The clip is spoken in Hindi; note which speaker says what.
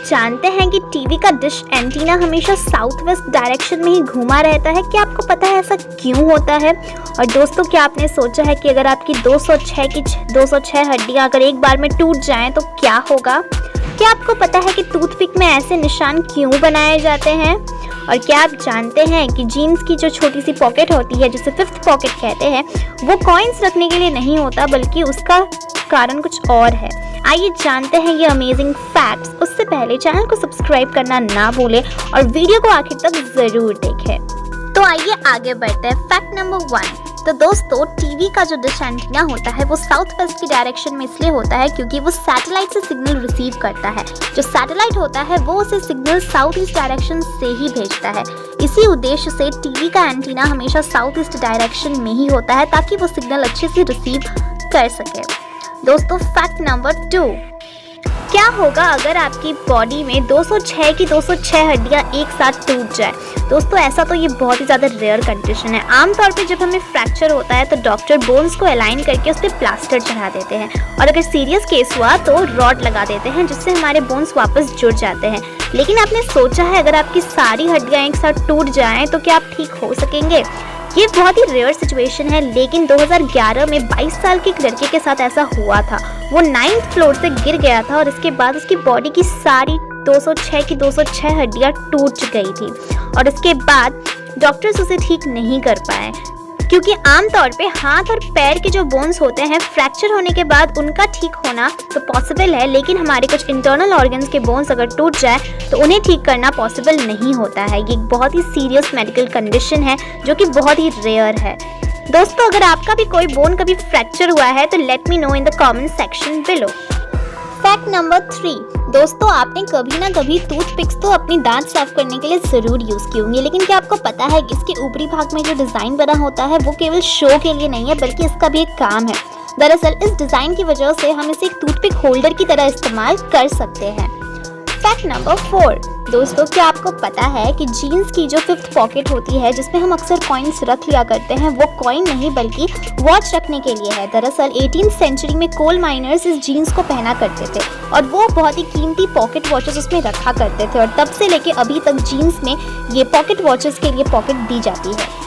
Speaker 1: जानते हैं कि टीवी का डिश एंटीना हमेशा साउथ वेस्ट डायरेक्शन में ही घूमा रहता है? क्या आपको पता है ऐसा क्यों होता है? और दोस्तों, क्या आपने सोचा है कि अगर आपकी 206 की 206 हड्डियां अगर एक बार में टूट जाएं तो क्या होगा? क्या आपको पता है कि टूथपिक में ऐसे निशान क्यों बनाए जाते हैं? और क्या आप जानते हैं कि जीन्स की जो छोटी सी पॉकेट होती है, जिसे फिफ्थ पॉकेट कहते हैं, वो कॉइन्स रखने के लिए नहीं होता, बल्कि उसका कारण कुछ और है। आइए जानते हैं ये अमेजिंग फैक्ट्स। उससे पहले चैनल को सब्सक्राइब करना ना भूलें और वीडियो को आखिर तक जरूर देखें। तो आइए आगे बढ़ते हैं। Fact number 1। तो दोस्तों, टीवी का जो डिश एंटीना होता है वो साउथ वेस्ट की डायरेक्शन में इसलिए होता है क्योंकि वो सैटेलाइट से सिग्नल रिसीव करता है। जो सैटेलाइट होता है वो उसे सिग्नल साउथ ईस्ट डायरेक्शन से ही भेजता है। इसी उद्देश्य से टीवी का एंटीना हमेशा साउथ ईस्ट डायरेक्शन में ही होता है, ताकि वो सिग्नल अच्छे से रिसीव कर सके। दोस्तों, फैक्ट नंबर 2। क्या होगा अगर आपकी बॉडी में 206 की 206 हड्डियां एक साथ टूट जाए? दोस्तों, ऐसा तो ये बहुत ही ज़्यादा रेयर कंडीशन है। आमतौर पे जब हमें फ्रैक्चर होता है तो डॉक्टर बोन्स को अलाइन करके उस पर प्लास्टर चढ़ा देते हैं, और अगर सीरियस केस हुआ तो रॉड लगा देते हैं, जिससे हमारे बोन्स वापस जुड़ जाते हैं। लेकिन आपने सोचा है अगर आपकी सारी हड्डियाँ एक साथ टूट जाएँ तो क्या आप ठीक हो सकेंगे? ये बहुत ही रेयर सिचुएशन है, लेकिन 2011 में 22 साल के एक लड़के के साथ ऐसा हुआ था। वो 9th फ्लोर से गिर गया था और इसके बाद उसकी बॉडी की सारी 206 की 206 हड्डियां टूट गई थी, और इसके बाद डॉक्टर्स उसे ठीक नहीं कर पाए, क्योंकि आमतौर पे हाथ और पैर के जो बोन्स होते हैं फ्रैक्चर होने के बाद उनका ठीक होना तो पॉसिबल है, लेकिन हमारे कुछ इंटरनल ऑर्गन्स के बोन्स अगर टूट जाए तो उन्हें ठीक करना पॉसिबल नहीं होता है। ये एक बहुत ही सीरियस मेडिकल कंडीशन है जो कि बहुत ही रेयर है। दोस्तों, अगर आपका भी कोई बोन कभी फ्रैक्चर हुआ है तो let me know in the comment section below. Fact number 3। दोस्तों, आपने कभी ना कभी टूथपिक्स तो अपनी दांत साफ करने के लिए जरूर यूज की होंगी, लेकिन क्या आपको पता है कि इसके ऊपरी भाग में जो डिजाइन बना होता है वो केवल शो के लिए नहीं है, बल्कि इसका भी एक काम है। दरअसल इस डिजाइन की वजह से हम इसे एक टूथपिक होल्डर की तरह इस्तेमाल कर सकते हैं। Fact number 4। दोस्तों, क्या आपको पता है कि जीन्स की जो फिफ्थ पॉकेट होती है, जिसमें हम अक्सर कॉइन्स रख लिया करते हैं, वो कॉइन नहीं बल्कि वॉच रखने के लिए है। दरअसल 18th सेंचुरी में कोल माइनर्स इस जीन्स को पहना करते थे और वो बहुत ही कीमती पॉकेट वॉचेस उसमें रखा करते थे, और तब से लेके अभी तक जीन्स में ये पॉकेट वॉचेस के लिए पॉकेट दी जाती है।